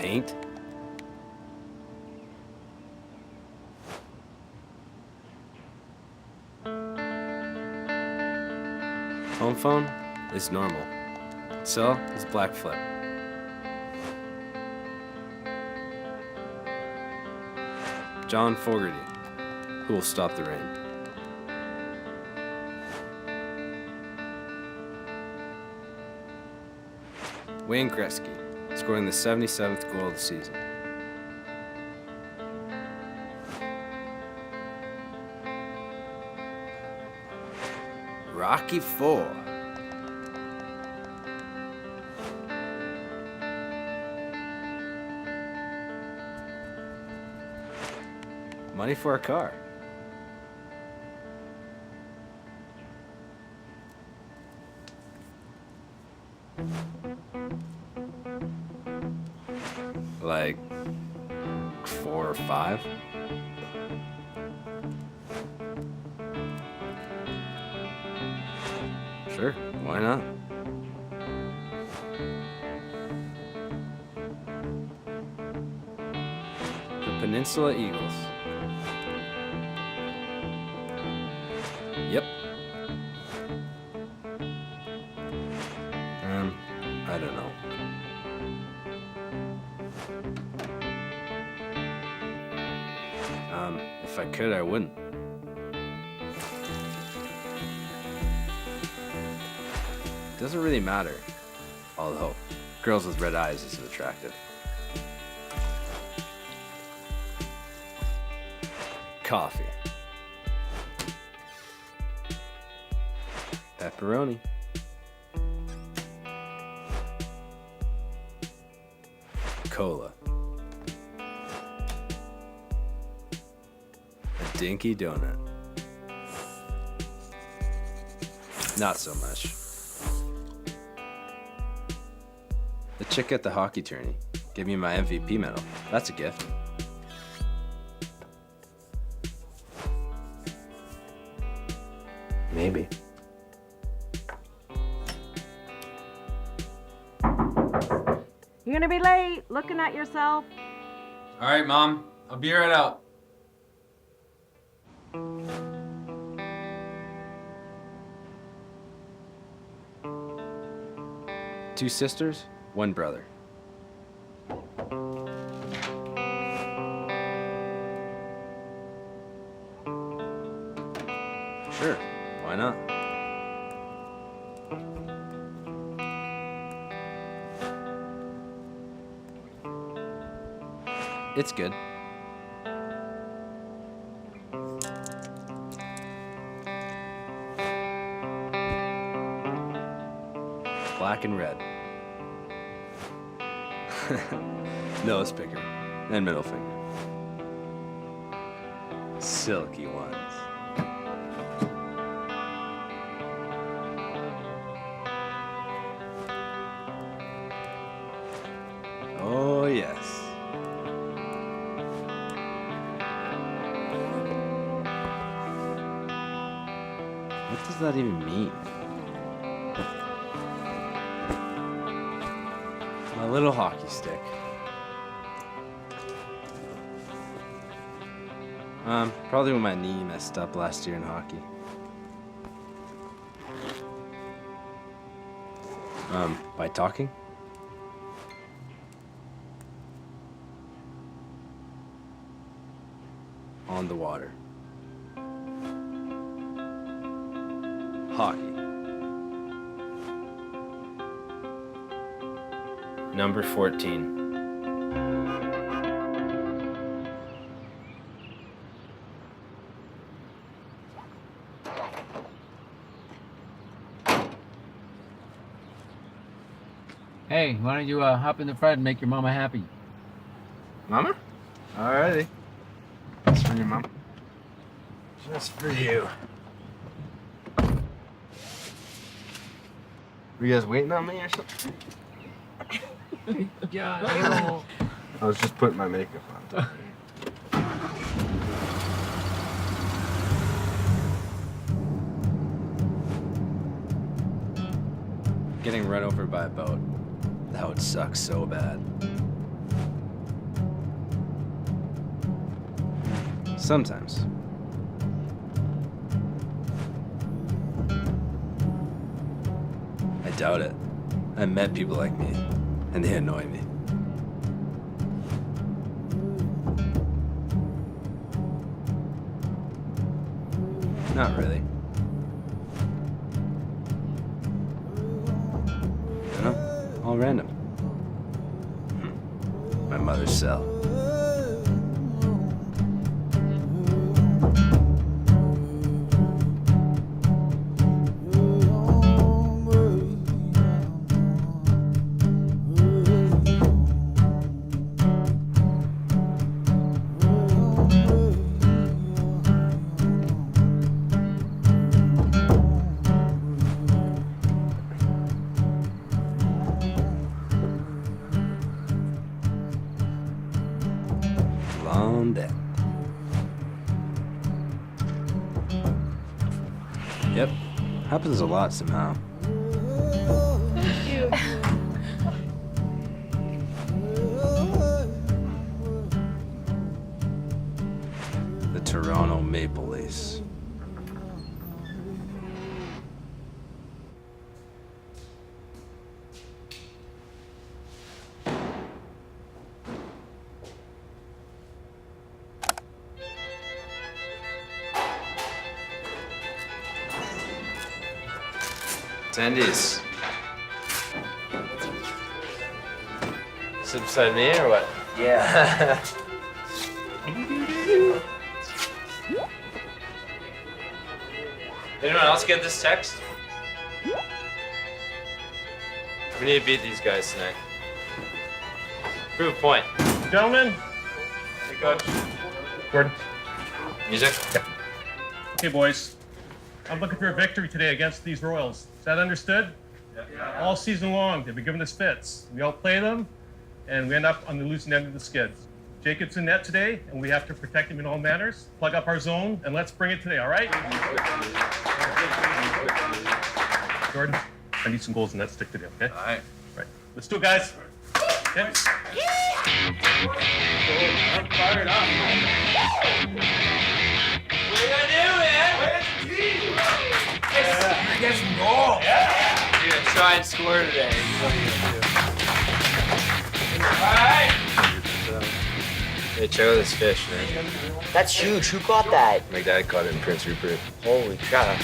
Paint? Home phone is normal. Cell is black flip. John Fogerty, who will stop the rain. Wayne Gretzky, scoring the 77th goal of the season. Rocky IV. Money for a car. Like 4 or 5? Sure, why not? The Peninsula Eagles. Yep. I don't know. If I could, I wouldn't. Doesn't really matter. Although, girls with red eyes is attractive. Coffee. Pepperoni. Cola. A dinky donut. Not so much. The chick at the hockey tourney gave me my MVP medal. That's a gift. Maybe. You're gonna be late, looking at yourself. All right, Mom. I'll be right out. Two sisters, one brother. Sure, why not? It's good. Black and red. Nose picker and middle finger. Silky ones. Oh, yes. What does that even mean? My little hockey stick. Probably when my knee messed up last year in hockey. By talking? On the water. Hockey. Number 14. Hey, why don't you hop in the front and make your mama happy? Mama? Alrighty. That's for you, Mom. Just for you. Were you guys waiting on me or something? God. I was just putting my makeup on. Getting run over by a boat. That would suck so bad. Sometimes. I doubt it. I met people like me, and they annoy me. Not really. You know, all random. My mother's cell. On deck. Yep, happens a lot somehow. The Toronto Maple Leafs. Attendees. Sit beside me or what? Yeah. Anyone else get this text? We need to beat these guys tonight. Prove point. Gentlemen. Hey, coach. Gordon. Music? Okay, boys. I'm looking for a victory today against these Royals. Is that understood? Yeah. All season long, they've been giving us fits. We all play them, and we end up on the losing end of the skids. Jacob's in net today, and we have to protect him in all manners. Plug up our zone, and let's bring it today, all right? Jordan, I need some goals in that stick today, okay? All right. All right. Let's do it, guys. Okay. I'm fired up. What are you gonna do, man? Where's the team? Get some goal. You're gonna try and score today. What are you gonna do? All right. Hey, check out this fish, man. That's huge. Who caught that? My dad caught it in Prince Rupert. Holy cow.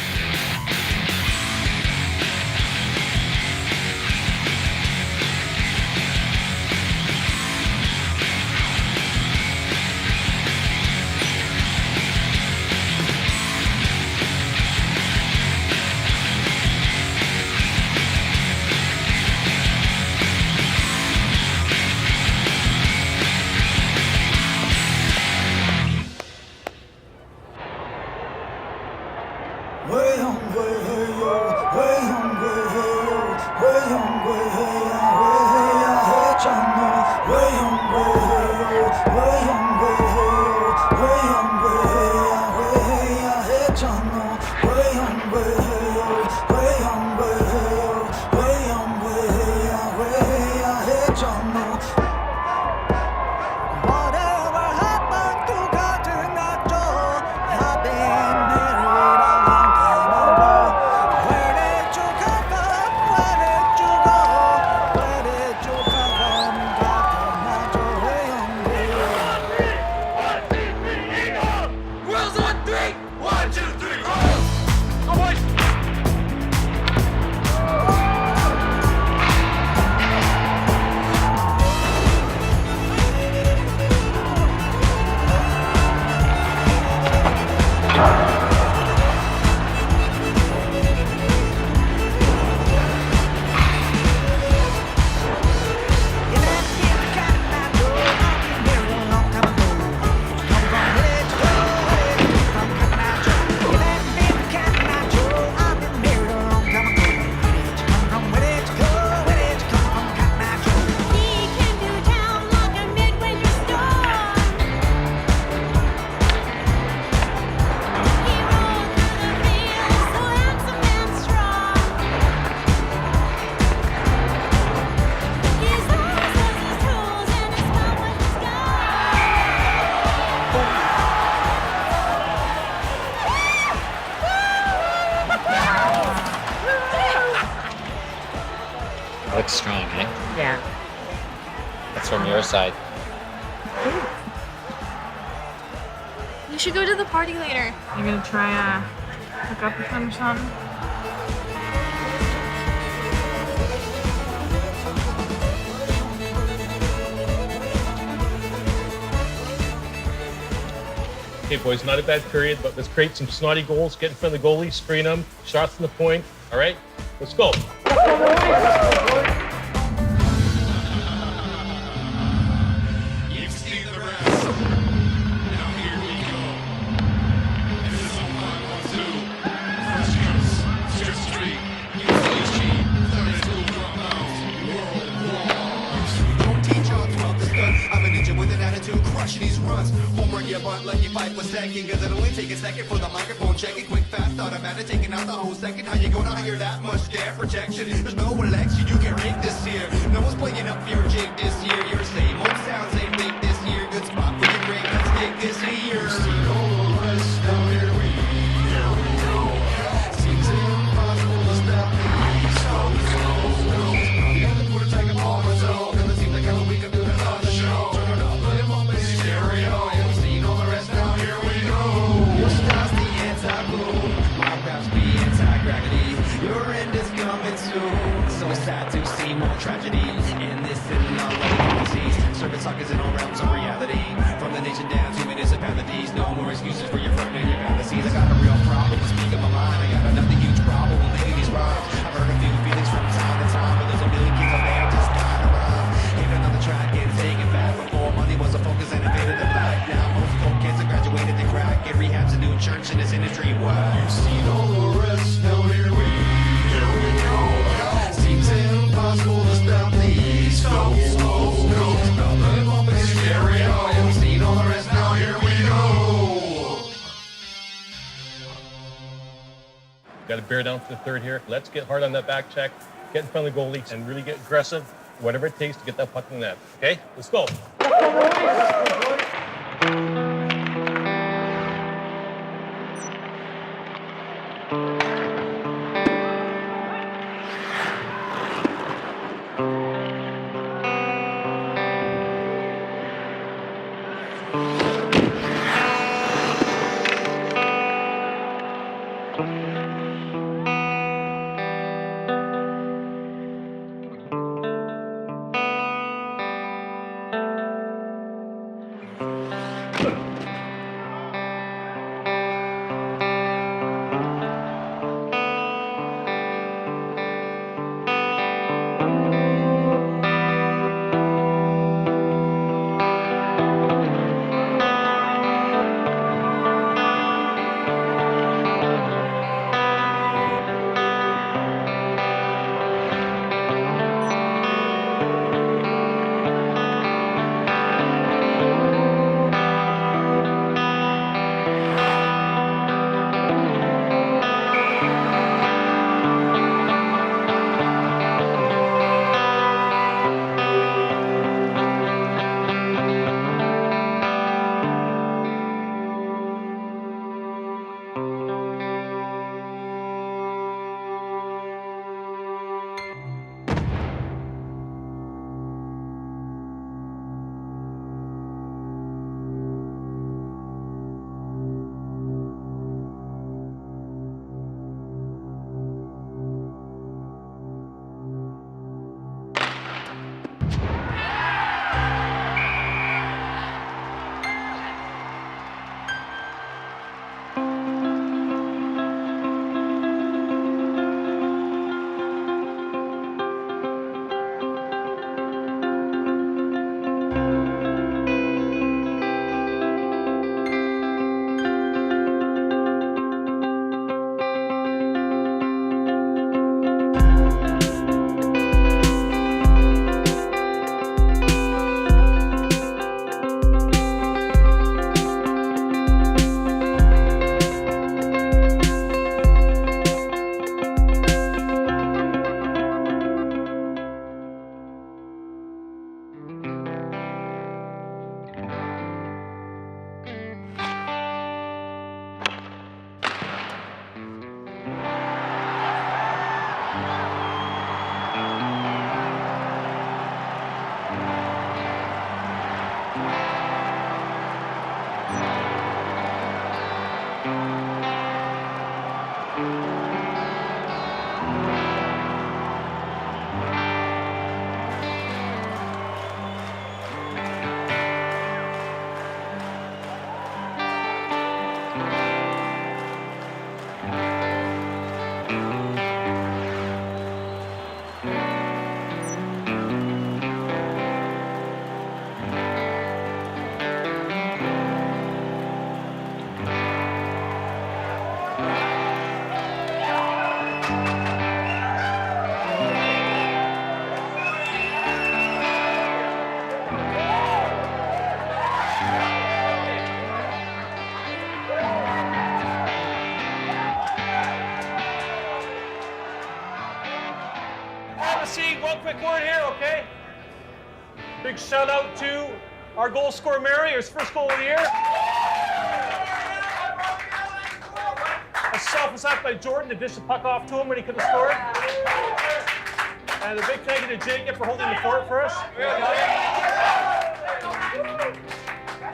Way It's from your side. We should go to the party later. You gonna try hook up with them or something? Okay, boys, not a bad period, but let's create some snotty goals, get in front of the goalie, screen them, shots from the point. All right, let's go. You've seen the rest. Now here we go. This is a 1-1-2. First comes Strip Street. UCG. Thursday school dropouts. World War. Don't teach all 12 to stunt. I'm a ninja with an attitude, crushing these runs. Homework your butt, let you fight for second. Cause it'll only take a second for the microphone check it. Quick, fast, automatic, taking out the whole second. How you gonna hire that much damn protection? There's no election, you can't rig this year. No one's playing up your jig this year. Your same old sounds ain't fake this year. Good spot for your ring, let's dig this year. All the rest, now here we go. Seems impossible to stop me. So, you gotta put a tag upon my toe. Cause it seems like how we can do that on the show. Turn it up, put him on my stereo. You've seen all the rest, now here we go. Your style's the anti-boom. My rap's the anti-gravity. Your end is coming soon. So sad to see more tragedy in this city of policies. Service suckers in all realms of reality. From the nation down to municipalities. No more excuses for your front and your fantasies. I got a real problem with speaking my mind. I got another huge problem with making these rhymes. I've heard a few feelings from time to time, but there's a million kids out there just dying around. Hit another track and take it back. Before money was a focus and it faded to black. Now most folk kids are graduated to crack. Get rehabs and doing church in this industry. Wow. You've seen all the rest. Now here we go. Seems impossible to stop these folks. Stop them up in stereo. You've seen all the rest. Now here we go. Got to bear down to the third here. Let's get hard on that back check, get in front of the goalie, and really get aggressive, whatever it takes to get that puck in the net. Okay, let's go. Big shout out to our goal scorer, Mary, his first goal of the year. A selfless act by Jordan to dish the puck off to him when he could have scored. And a big thank you to Jacob for holding the fort for us.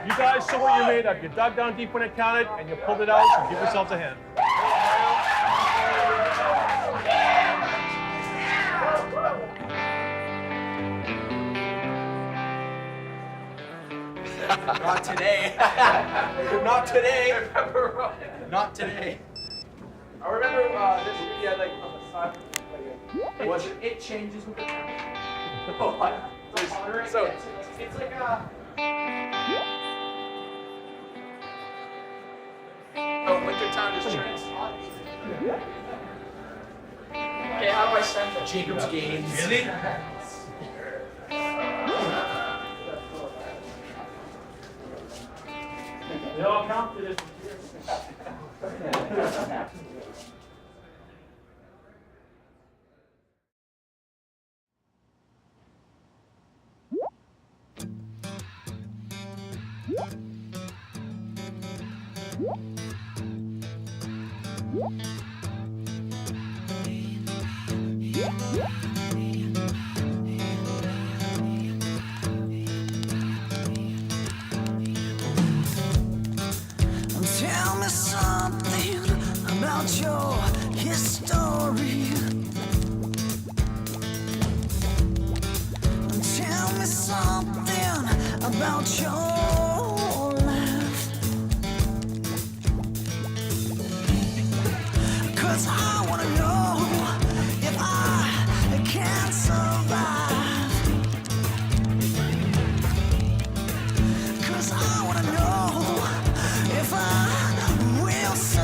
You guys show what you're made of. You dug down deep when it counted, and you pulled it out, so give yourselves a hand. Not today. Not today. Not today. I remember this video like on the side. It changes with the time. So it's like a. Oh, wintertime is trans. Okay, how do I send it? Jacob's gains. Really? They all counted it. Tell me something about your history. Tell me something about your life. 'Cause I wanna know if I can survive. 'Cause I wanna know if I will survive.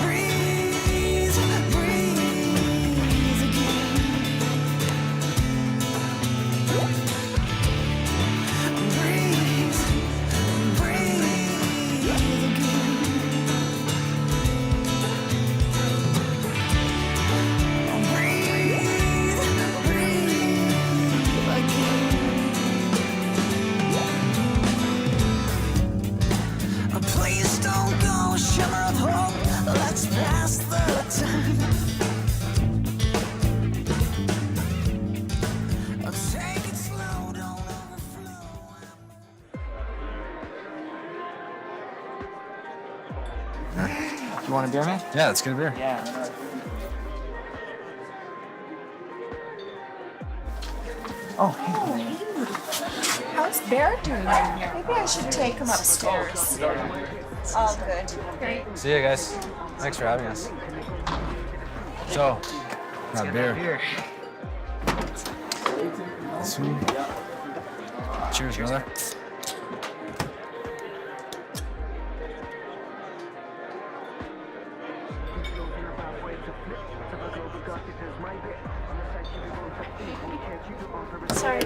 Breathe, breathe again. Breathe, breathe again. Breathe, breathe again. Please don't go, shimmer of hope. Let's pass the time. Take it slow, don't overflow. You want a beer, man? Yeah, let's get a beer. Yeah. Oh, hey. How's Bear doing? Maybe I should take him upstairs. All good. Great. See you guys. Thanks for having us. So, got a beer. Sweet. Cheers, brother. Sorry.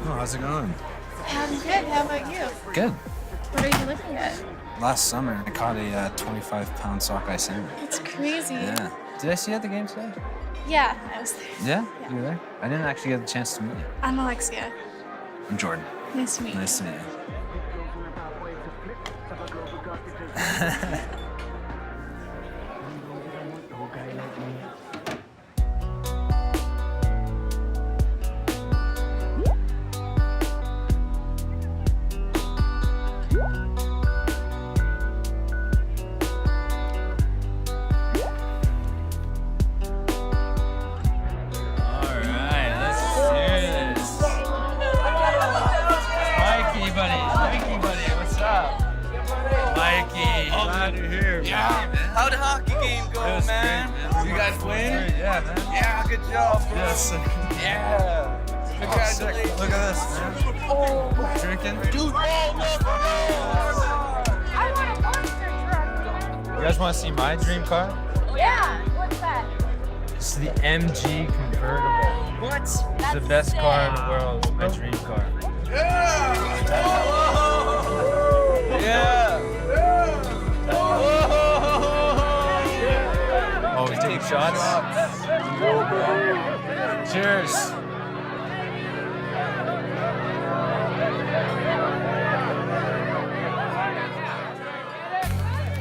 Oh, how's it going? I'm good. How about you? Good. What are you looking at? Last summer, I caught a 25-pound sockeye salmon. It's crazy. Yeah. Did I see you at the game today? Yeah, I was there. Yeah? You were there? I didn't actually get the chance to meet you. I'm Alexia. I'm Jordan. Nice to meet you. Nice to meet you. How'd the hockey game go, man? You guys win? Yeah, man. Yeah, good job, bro. Yes. Yeah. Congratulations. Look at this, man. Drinking. Dude, I want a monster truck. You guys want to see my dream car? Yeah, what's that? It's the MG convertible. what? It's the best car in the world. It's my dream car. Yeah. Oh, we take shots? Cheers.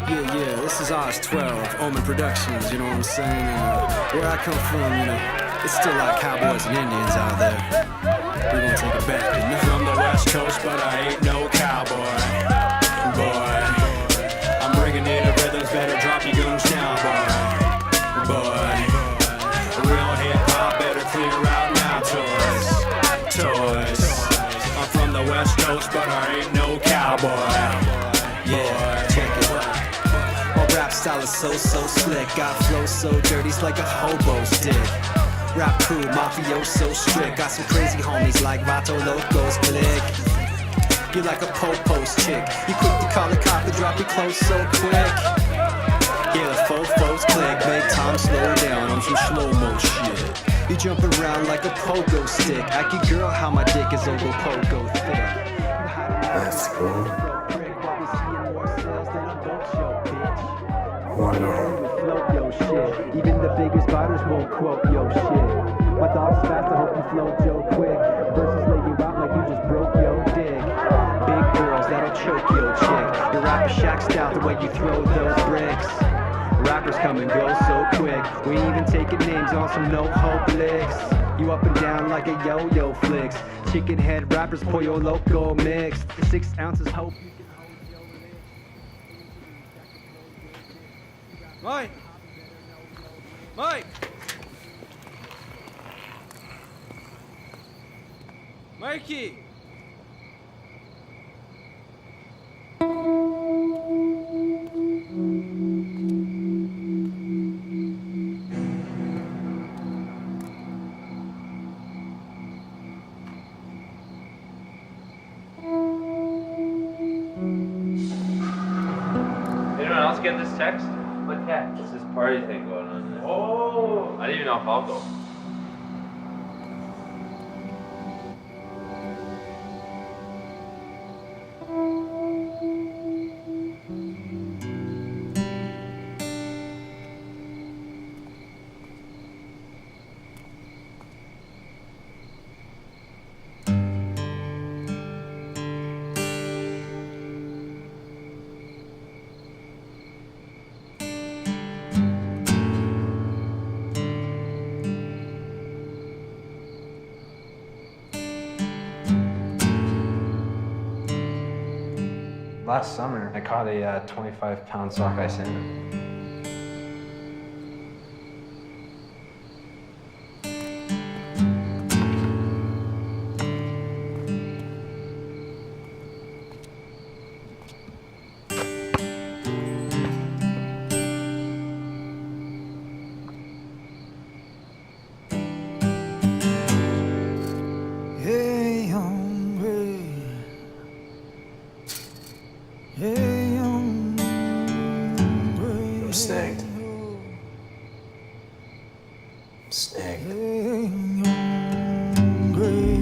Yeah, this is Oz 12, Omen Productions, you know what I'm saying? And where I come from, you know, it's still like cowboys and Indians out there. We're gonna take it back, you know? From the West Coast, but I ain't no cowboy. Boy, I'm bringing in the rhythms, better drop your guns down, boy. Real hip-hop, better clear out now, toys. I'm from the West Coast, but I ain't no cowboy. Yeah, check it out. My rap style is so slick. Got flow so dirty, it's like a hobo stick. Rap crew, mafioso strict. Got some crazy homies like Vato Locos Click. You like a po-po's chick. You quick to call the cop and drop your clothes so quick. Yeah, the fofos click. Make time slow down on some slow-mo shit. You jumping around like a pogo stick. Ask your girl how my dick is over pogo thick. Let's go. Why not? Yo shit. Even the biggest spiders won't quote yo shit. My dog's fast, I hope you float Joe quick. Versus lay you out like you just broke yo dick. Big girls that'll choke yo chick. Your rapper Shaq style the way you throw those bricks. Rappers come and go so quick. We ain't even taking names on some no hope licks. You up and down like a yo-yo flicks. Chicken head rappers pollo loco mixed. 6 ounces hope. Mike! Mike! Mikey! Anyone else get this text? What that? It's this party thing going on. Oh! I don't even know if I'll go. Last summer, I caught a 25-pound sockeye salmon. Hey, hungry. Hey, hungry. I'm snagged. I'm snagged. Hey, hungry.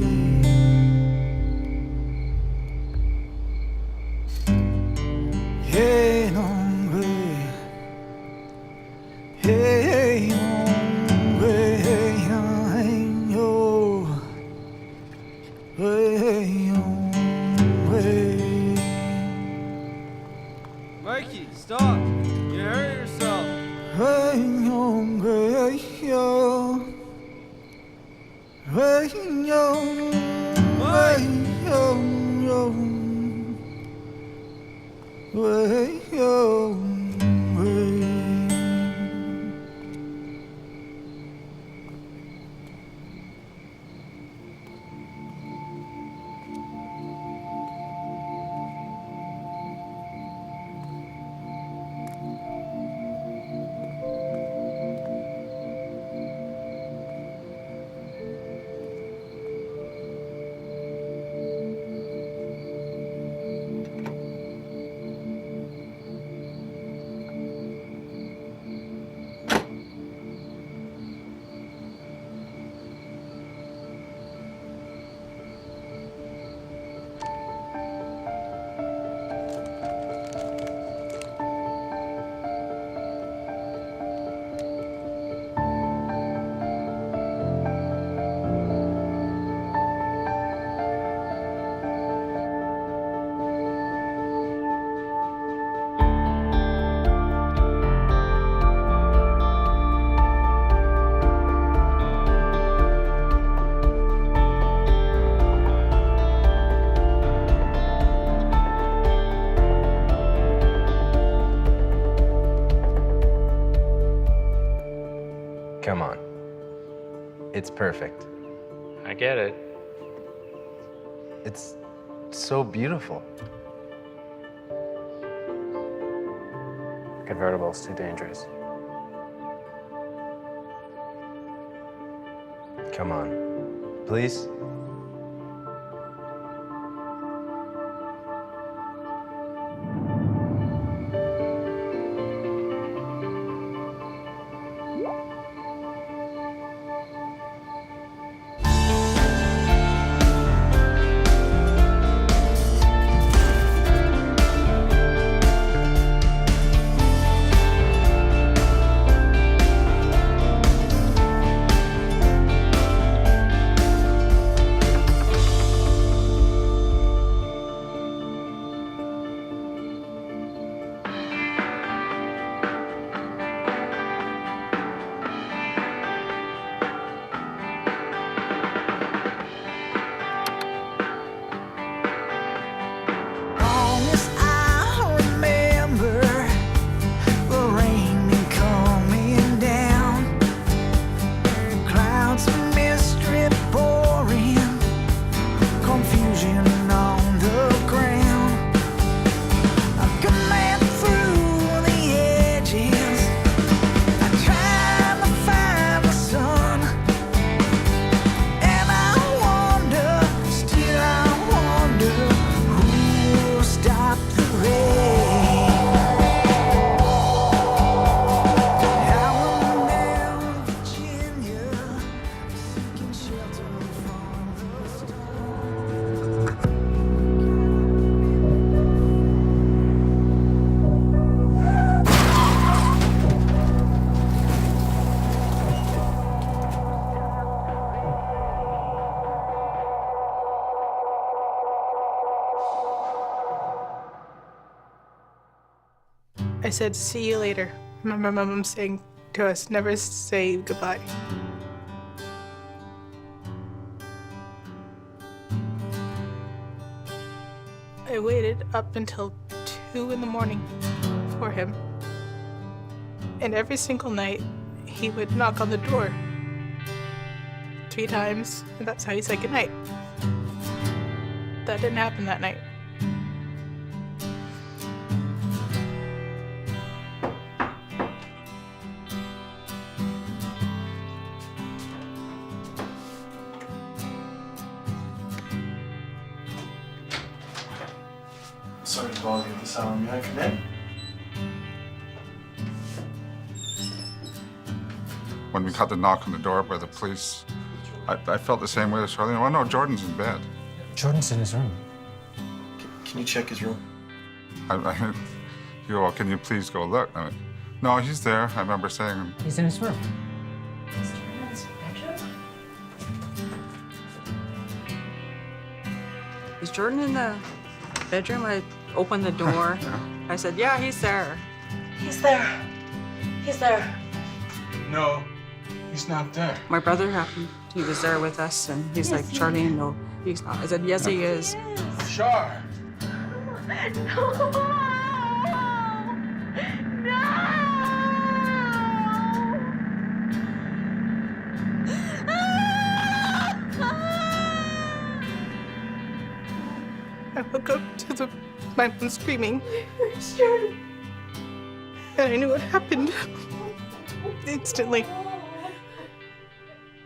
Hey, hungry. Hey, hungry. Hey, yo. Hey, hungry. Mikey, stop! You hurt yourself! Hey, hungry, yo. Hey, yo. Hey, yo, yo. Hey, yo. Hey. It's perfect. I get it. It's so beautiful. Convertible's too dangerous. Come on, please. I said, see you later. I remember my mom saying to us, never say goodbye. I waited up until 2 in the morning for him. And every single night, he would knock on the door 3 times, and that's how he said goodnight. That didn't happen that night. Sorry to bother you at this hour. May I come in? When we got the knock on the door by the police, I felt the same way as Charlene. Oh no, Jordan's in bed. Jordan's in his room. Can you check his room? I mean, you go, well, can you please go look? I mean, no, he's there. I remember saying. He's in his room. Is Jordan in the bedroom? I opened the door. I said, yeah, he's there. He's there. He's there. No, he's not there. My brother happened. He was there with us, and he's like, Charlene, no, he's not. I said, yes, he is. Sure. I woke up to my mom screaming. Where's Jordan? And I knew what happened instantly.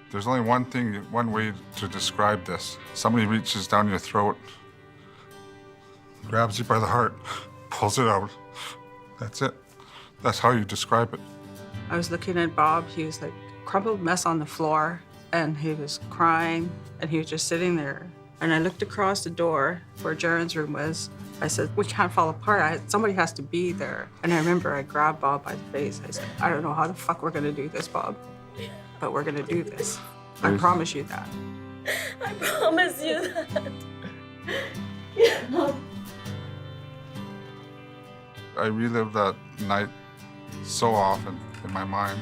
There's only one way to describe this. Somebody reaches down your throat, grabs you by the heart, pulls it out. That's it. That's how you describe it. I was looking at Bob. He was like crumpled mess on the floor, and he was crying, and he was just sitting there. And I looked across the door where Jaren's room was. I said, we can't fall apart. Somebody has to be there. And I remember I grabbed Bob by the face. I said, I don't know how the fuck we're gonna do this, Bob, but we're gonna do this. I promise you that. I promise you that. Yeah. I relive that night so often in my mind.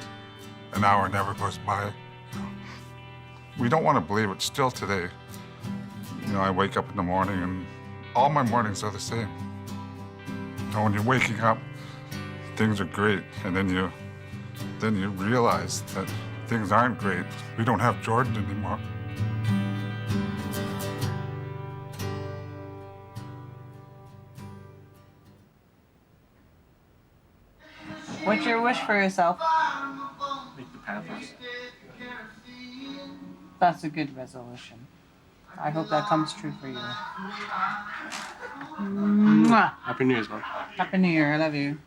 An hour never goes by. We don't want to believe it still today. You know, I wake up in the morning and all my mornings are the same. You know, when you're waking up, things are great, and then you realize that things aren't great. We don't have Jordan anymore. What's your wish for yourself? Make the Panthers. That's a good resolution. I hope that comes true for you. Mwah. Happy New Year's, man. Happy New Year. I love you.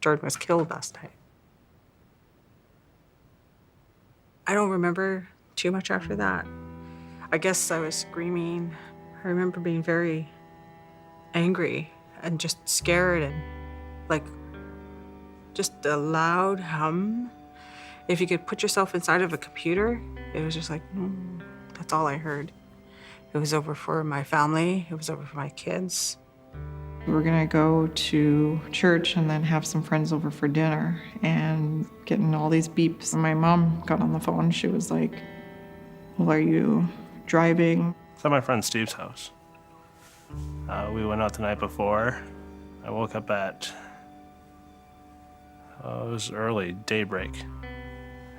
Jordan was killed last night. I don't remember too much after that. I guess I was screaming. I remember being very angry and just scared and like just a loud hum. If you could put yourself inside of a computer, it was just like, that's all I heard. It was over for my family. It was over for my kids. We were gonna go to church and then have some friends over for dinner and getting all these beeps. My mom got on the phone. She was like, well, are you driving? It's at my friend Steve's house. We went out the night before. I woke up at, it was early, daybreak.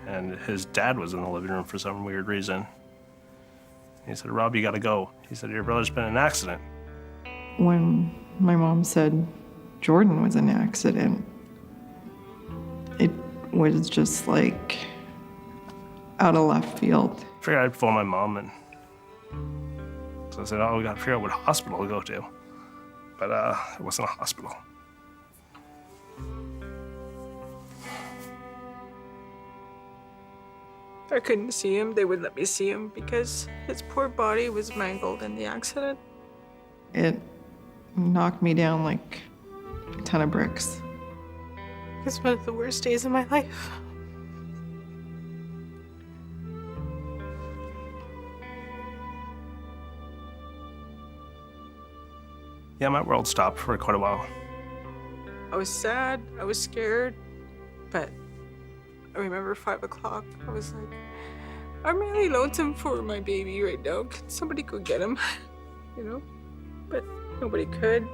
And his dad was in the living room for some weird reason. He said, Rob, you gotta go. He said, your brother's been in an accident. When my mom said Jordan was in an accident, it was just like out of left field. I figured I'd phone my mom, and so I said, oh, we gotta figure out what hospital to go to. But it wasn't a hospital. I couldn't see him. They wouldn't let me see him because his poor body was mangled in the accident. It knocked me down like a ton of bricks. It's one of the worst days of my life. Yeah, my world stopped for quite a while. I was sad, I was scared, but I remember 5 o'clock, I was like, I'm really lonesome for my baby right now. Can somebody go get him? You know? But nobody could.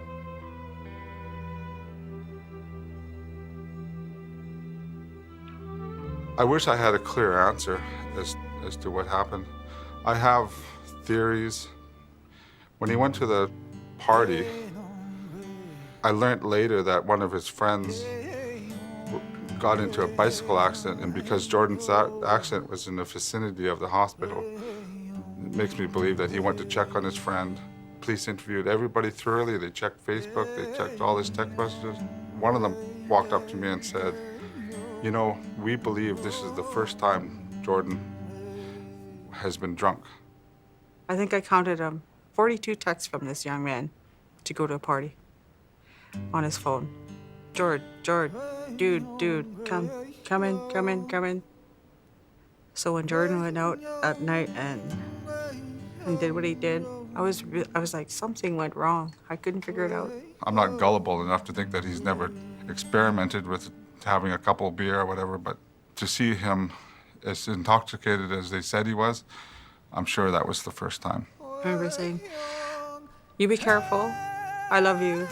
I wish I had a clear answer as to what happened. I have theories. When he went to the party, I learned later that one of his friends got into a bicycle accident, and because Jordan's accident was in the vicinity of the hospital, it makes me believe that he went to check on his friend. Police interviewed everybody thoroughly. They checked Facebook, they checked all his text messages. One of them walked up to me and said, you know, we believe this is the first time Jordan has been drunk. I think I counted 42 texts from this young man to go to a party on his phone. Jord, dude, come in. So when Jordan went out at night and did what he did, I was like, something went wrong. I couldn't figure it out. I'm not gullible enough to think that he's never experimented with having a couple beer or whatever, but to see him as intoxicated as they said he was, I'm sure that was the first time. I remember saying, you be careful. I love you.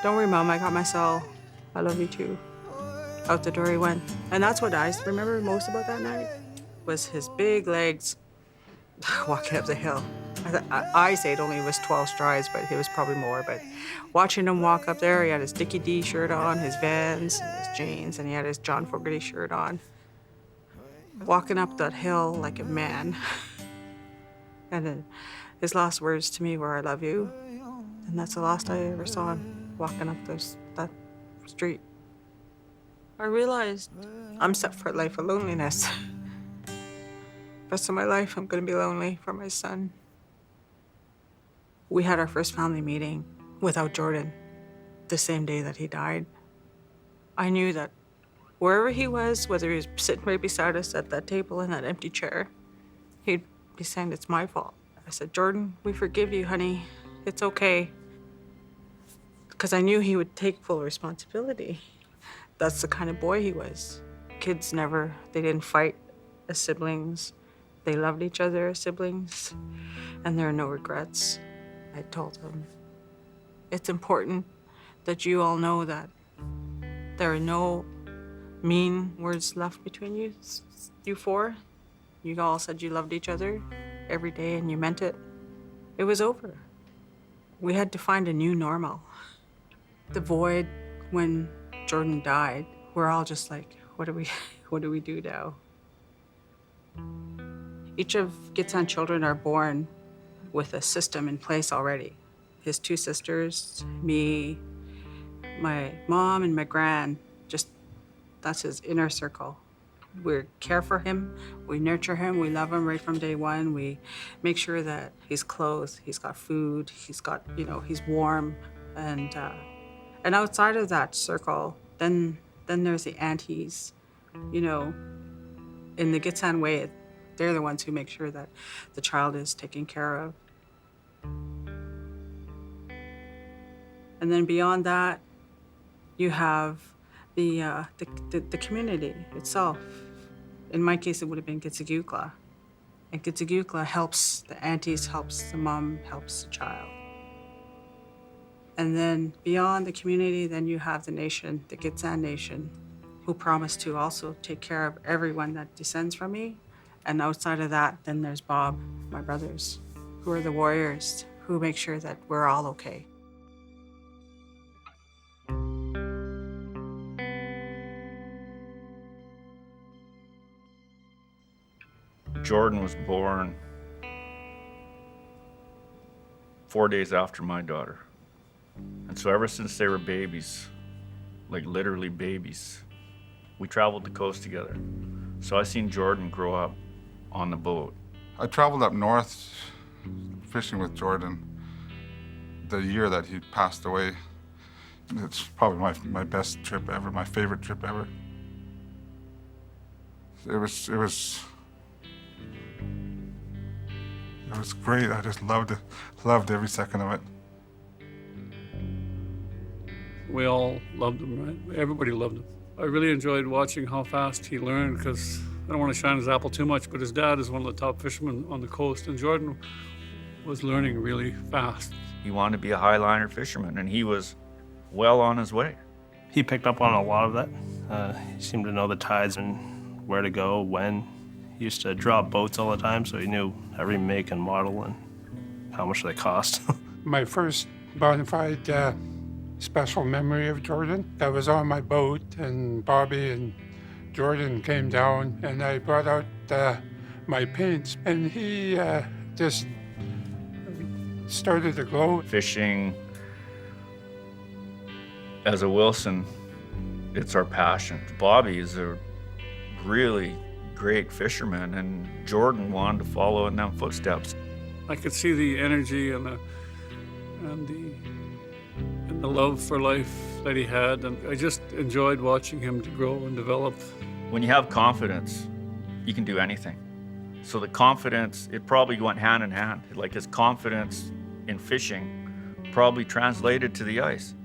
Don't worry, Mom, I got my cell. I love you too. Out the door he went. And that's what I remember most about that night, was his big legs walking up the hill. I say it only was 12 strides, but it was probably more. But watching him walk up there, he had his Dickie D shirt on, his Vans, and his jeans, and he had his John Fogerty shirt on. Walking up that hill like a man. And then his last words to me were, I love you. And that's the last I ever saw him, walking up that street. I realized I'm set for a life of loneliness. Rest of my life, I'm gonna be lonely for my son. We had our first family meeting without Jordan the same day that he died. I knew that wherever he was, whether he was sitting right beside us at that table in that empty chair, he'd be saying, it's my fault. I said, Jordan, we forgive you, honey. It's okay. Because I knew he would take full responsibility. That's the kind of boy he was. Kids they didn't fight as siblings. They loved each other as siblings, and there are no regrets. I told him, it's important that you all know that there are no mean words left between you, you four. You all said you loved each other every day and you meant it. It was over. We had to find a new normal. The void when Jordan died, we're all just like, what do we do now? Each of Gitsan children are born with a system in place already. His two sisters, me, my mom, and my gran, just that's his inner circle. We care for him, we nurture him, we love him right from day one. We make sure that he's clothed, he's got food, he's got, he's warm. And outside of that circle, then there's the aunties, in the Gitsan way, they're the ones who make sure that the child is taken care of. And then beyond that, you have the community itself. In my case, it would have been Gitsigukla. And Gitsigukla helps the aunties, helps the mom, helps the child. And then beyond the community, then you have the nation, the Gitsan nation, who promised to also take care of everyone that descends from me. And outside of that, then there's Bob, my brothers, who are the warriors, who make sure that we're all okay. Jordan was born 4 days after my daughter. And so ever since they were babies, like literally babies, we traveled the coast together. So I seen Jordan grow up on the boat. I traveled up north fishing with Jordan the year that he passed away. It's probably my best trip ever, my favorite trip ever. It was great. I just loved it. Loved every second of it. We all loved him, right? Everybody loved him. I really enjoyed watching how fast he learned, because I don't want to shine his apple too much, but his dad is one of the top fishermen on the coast, and Jordan was learning really fast. He wanted to be a highliner fisherman, and he was well on his way. He picked up on a lot of that. He seemed to know the tides and where to go, when. He used to draw boats all the time, so he knew every make and model and how much they cost. My first bona fide special memory of Jordan, I was on my boat, and Bobby and Jordan came down, and I brought out my paints, and he just started to glow. Fishing as a Wilson, it's our passion. Bobby is a really great fisherman, and Jordan wanted to follow in them footsteps. I could see the energy and the love for life that he had, and I just enjoyed watching him to grow and develop. When you have confidence, you can do anything. So the confidence, it probably went hand in hand. Like his confidence in fishing probably translated to the ice.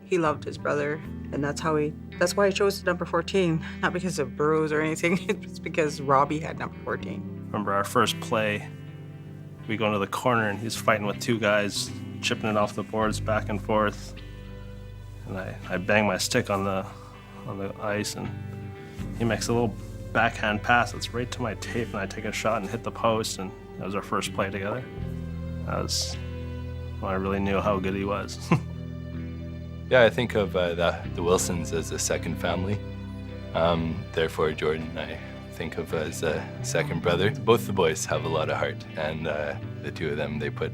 He loved his brother, and that's why he chose number 14, not because of burros or anything. It's because Robbie had number 14. Remember our first play, we go into the corner and he's fighting with two guys, chipping it off the boards back and forth. And I bang my stick on the ice, and he makes a little backhand pass that's right to my tape, and I take a shot and hit the post, and that was our first play together. That was when I really knew how good he was. Yeah, I think of the Wilsons as a second family. Therefore, Jordan, I think of as a second brother. Both the boys have a lot of heart, and the two of them, they put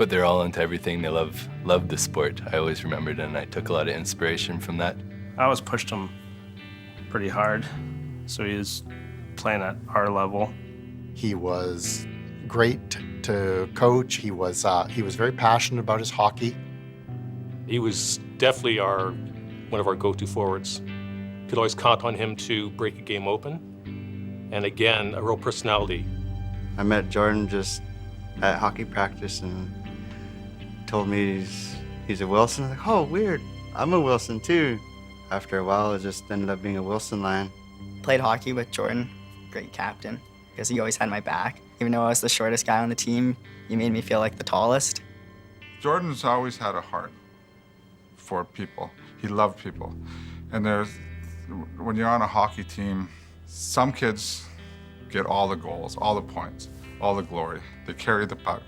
their all into everything. They love the sport. I always remembered, and I took a lot of inspiration from that. I always pushed him pretty hard, so he was playing at our level. He was great to coach. He was very passionate about his hockey. He was definitely one of our go-to forwards. Could always count on him to break a game open. And again, a real personality. I met Jordan just at hockey practice and told me he's a Wilson. I was like, oh, weird. I'm a Wilson too. After a while, it just ended up being a Wilson line. Played hockey with Jordan, great captain, because he always had my back. Even though I was the shortest guy on the team, he made me feel like the tallest. Jordan's always had a heart. for people. He loved people. And when you're on a hockey team, some kids get all the goals, all the points, all the glory. They carry the puck.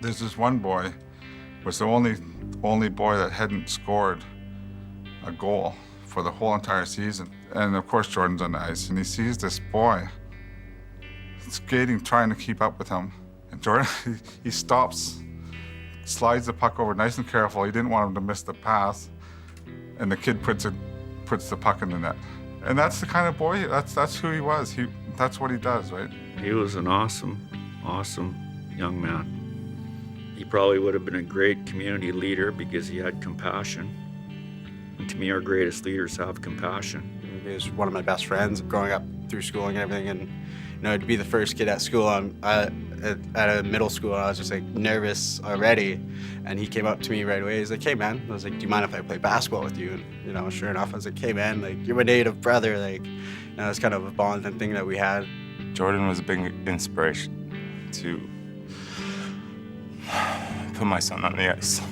There's this one boy, was the only boy that hadn't scored a goal for the whole entire season. And of course, Jordan's on the ice, and he sees this boy skating, trying to keep up with him. And Jordan, he stops, slides the puck over nice and careful. He didn't want him to miss the pass. And the kid puts the puck in the net. And that's the kind of boy, that's who he was. That's what he does, right? He was an awesome young man. He probably would have been a great community leader because he had compassion. And to me, our greatest leaders have compassion. He was one of my best friends growing up through schooling and everything. And to be the first kid at school, at a middle school, I was just like nervous already. And he came up to me right away. He's like, "Hey man," I was like, "Do you mind if I play basketball with you?" And sure enough, I was like, "Hey man, like you're my native brother." Like, it's kind of a bond and thing that we had. Jordan was a big inspiration to put my son on the ice.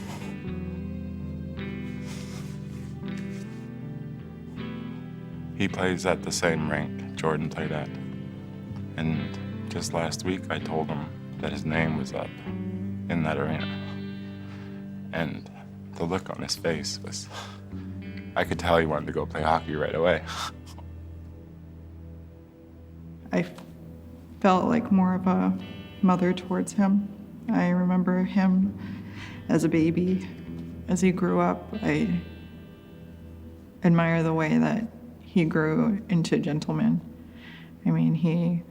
He plays at the same rink Jordan played at. And just last week, I told him that his name was up in that arena. And the look on his face was, I could tell he wanted to go play hockey right away. I felt like more of a mother towards him. I remember him as a baby. As he grew up, I admire the way that he grew into a gentleman. I mean, he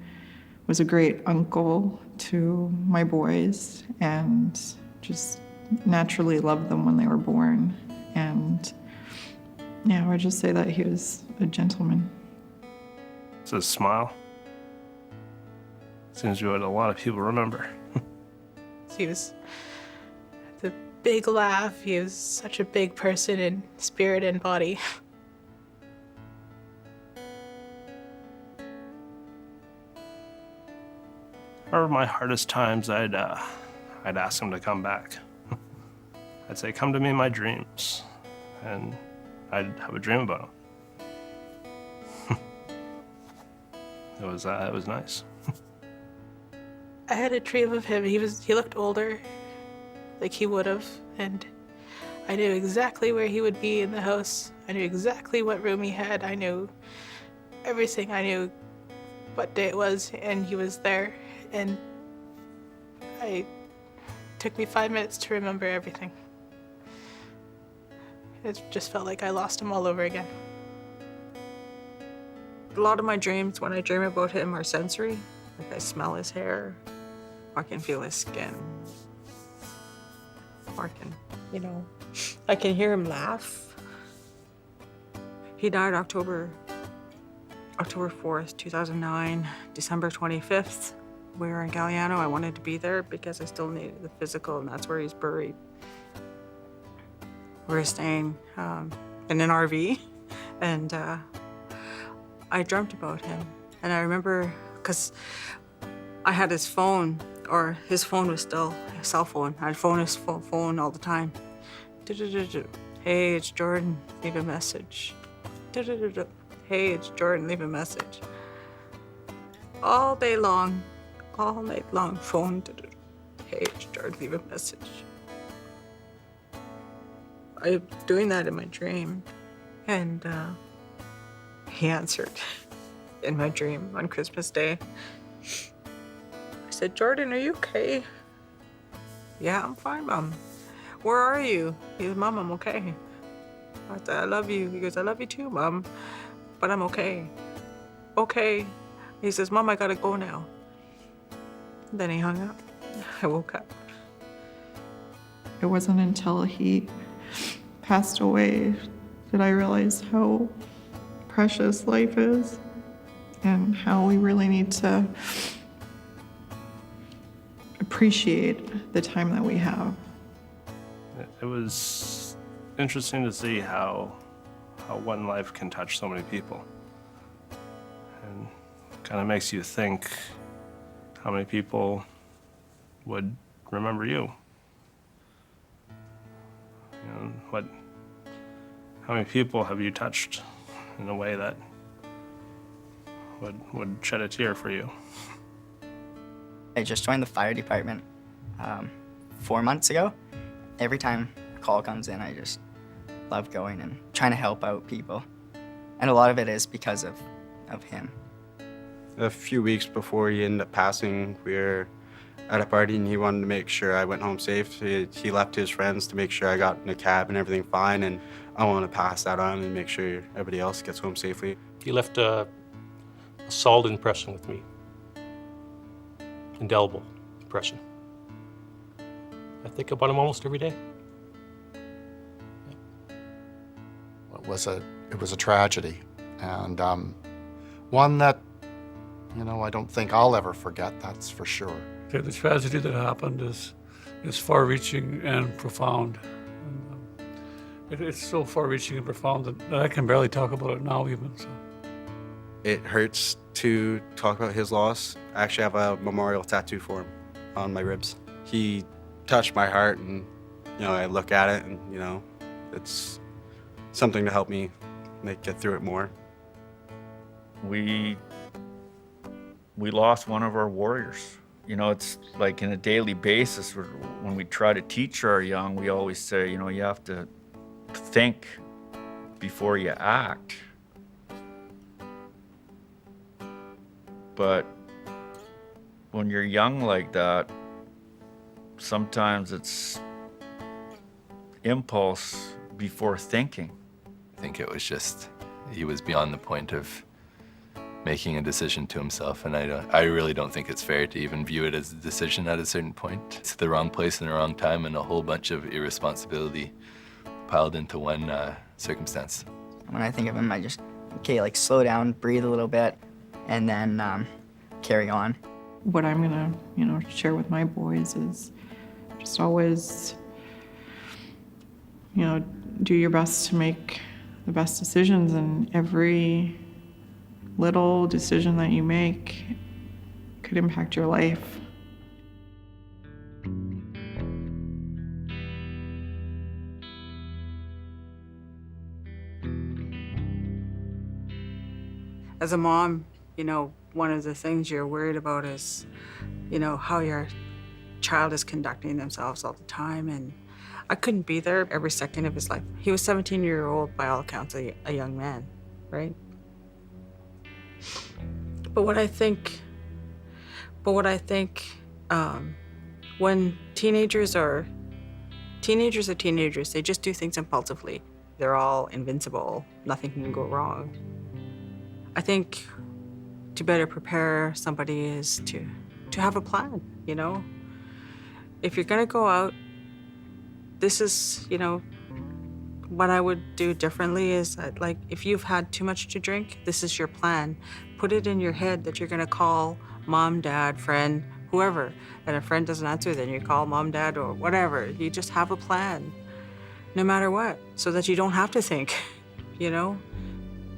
was a great uncle to my boys and just naturally loved them when they were born. And yeah, I would just say that he was a gentleman. It's his smile. Seems to be what a lot of people remember. He was the big laugh. He was such a big person in spirit and body. I remember my hardest times, I'd ask him to come back. I'd say, "Come to me in my dreams," and I'd have a dream about him. It was nice. I had a dream of him. He looked older, like he would have, and I knew exactly where he would be in the house. I knew exactly what room he had. I knew everything. I knew what day it was, and he was there. And it took me 5 minutes to remember everything. It just felt like I lost him all over again. A lot of my dreams, when I dream about him, are sensory. Like I smell his hair, or I can feel his skin. Or I can hear him laugh. He died October 4th, 2009, December 25th. We were in Galliano. I wanted to be there because I still needed the physical, and that's where he's buried. We were staying in an RV, and I dreamt about him. And I remember, because I had his phone, or his phone was still a cell phone. I'd phone his phone all the time. "Hey, it's Jordan, leave a message." "Hey, it's Jordan, leave a message." All day long. All night long, phone. "Hey, it's Jordan, leave a message." I'm doing that in my dream. And he answered in my dream on Christmas Day. I said, "Jordan, are you okay?" "Yeah, I'm fine, Mom." "Where are you?" He goes, "Mom, I'm okay." I said, "I love you." He goes, "I love you too, Mom, but I'm okay." "Okay." He says, "Mom, I gotta go now." Then he hung up. I woke up. It wasn't until he passed away that I realized how precious life is and how we really need to appreciate the time that we have. It was interesting to see how one life can touch so many people. And kind of makes you think how many people would remember you. What How many people have you touched in a way that would shed a tear for you? I just joined the fire department 4 months ago. Every time a call comes in, I just love going and trying to help out people. And a lot of it is because of him. A few weeks before he ended up passing, we were at a party and he wanted to make sure I went home safe. He left his friends to make sure I got in a cab and everything fine, and I want to pass that on and make sure everybody else gets home safely. He left a solid impression with me. Indelible impression. I think about him almost every day. It was a tragedy, and one that, you know, I don't think I'll ever forget, that's for sure. Okay, the tragedy that happened is far-reaching and profound. And, it's so far-reaching and profound that I can barely talk about it now even. So. It hurts to talk about his loss. I actually have a memorial tattoo for him on my ribs. He touched my heart, and you know, I look at it and, you know, it's something to help me get through it more. We lost one of our warriors. You know, it's like in a daily basis, when we try to teach our young, we always say, you know, you have to think before you act. But when you're young like that, sometimes it's impulse before thinking. I think it was just, he was beyond the point of making a decision to himself, and I really don't think it's fair to even view it as a decision at a certain point. It's the wrong place and the wrong time, and a whole bunch of irresponsibility piled into one circumstance. When I think of him, I just, okay, like slow down, breathe a little bit, and then carry on. What I'm gonna, you know, share with my boys is just always, you know, do your best to make the best decisions, and every little decision that you make could impact your life. As a mom, you know, one of the things you're worried about is, you know, how your child is conducting themselves all the time. And I couldn't be there every second of his life. He was 17-year-old, by all accounts, a young man, right? But what I think, when teenagers are teenagers, they just do things impulsively. They're all invincible. Nothing can go wrong. I think to better prepare somebody is to have a plan, you know? If you're gonna go out, this is, you know, what I would do differently is that, like, if you've had too much to drink, this is your plan. Put it in your head that you're gonna call mom, dad, friend, whoever. And if a friend doesn't answer, then you call mom, dad, or whatever. You just have a plan, no matter what, so that you don't have to think, you know?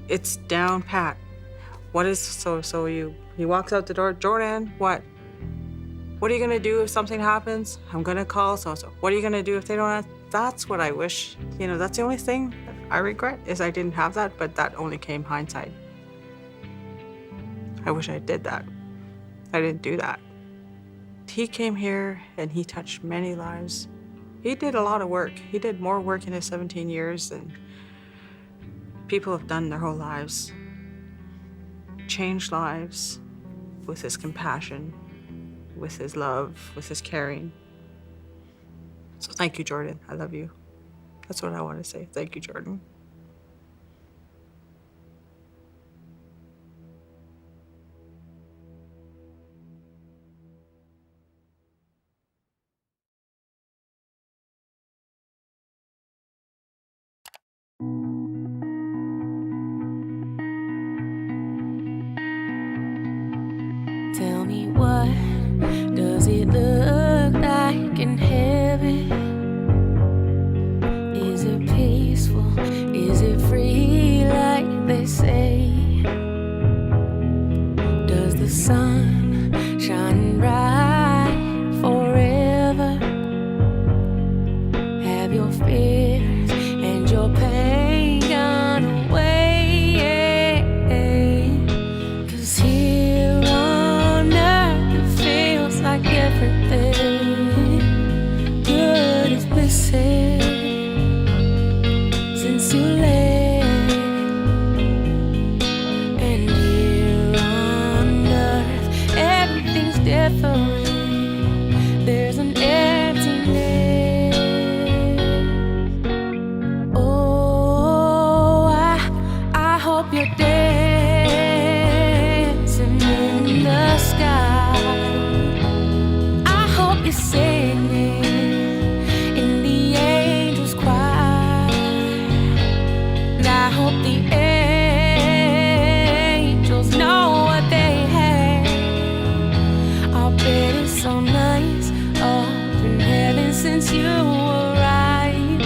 It's down pat. What is, so he walks out the door, Jordan, what? What are you gonna do if something happens? I'm gonna call so-and-so. What are you gonna do if they don't answer? That's what I wish, you know, that's the only thing I regret is I didn't have that, but that only came hindsight. I wish I did that. I didn't do that. He came here and he touched many lives. He did a lot of work. He did more work in his 17 years than people have done their whole lives. Changed lives with his compassion, with his love, with his caring. So thank you, Jordan. I love you. That's what I want to say. Thank you, Jordan. Tell me, what does it look like in heaven? Is it peaceful? Is it free like they say? Does the sun shine bright forever? Have your fears and your pain hope the angels know what they have. I'll bet it's so nice up in heaven since you arrived.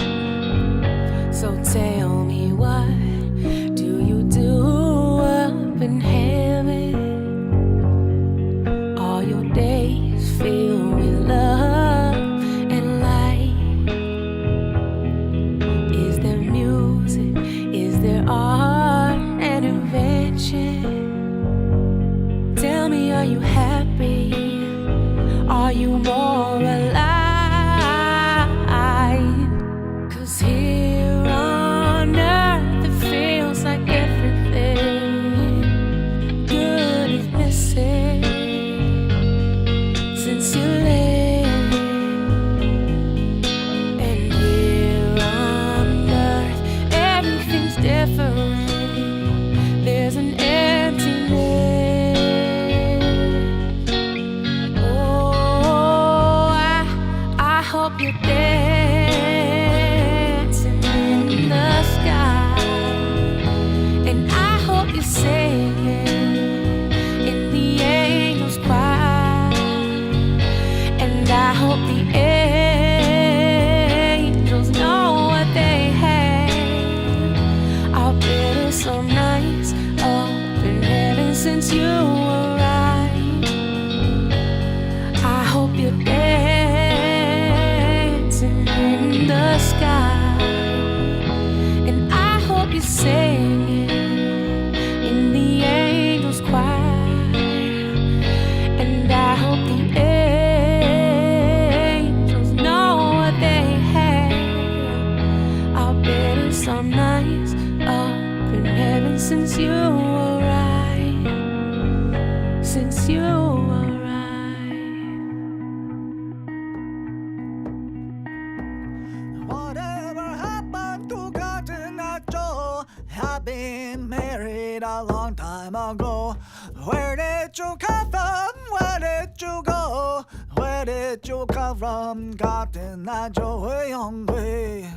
So tell me, what do you do up in heaven? All your days filled with love and light. Is there music? Is there art and invention? Tell me, are you happy? Are you more alive? 'Cause here on earth it feels like everything good is missing since you left. And here on earth everything's different. There's an emptiness. Oh, I hope you're dancing in the sky, and I hope you're singing in the angels' choir, and I hope the angels know what they have. I'll bet it's so nice up in heaven since you arrived. I hope you're dancing in the sky, and I hope you're singing in the angels' choir, and I hope the angels know what they have. I'll bet it's so nice up in heaven since you arrived. Since you arrived. Whatever happened to Cotton Eye Joe? I've been married a long time ago. Where did you come from? Where did you go? Where did you come from, Cotton Eye Joe? Way on way.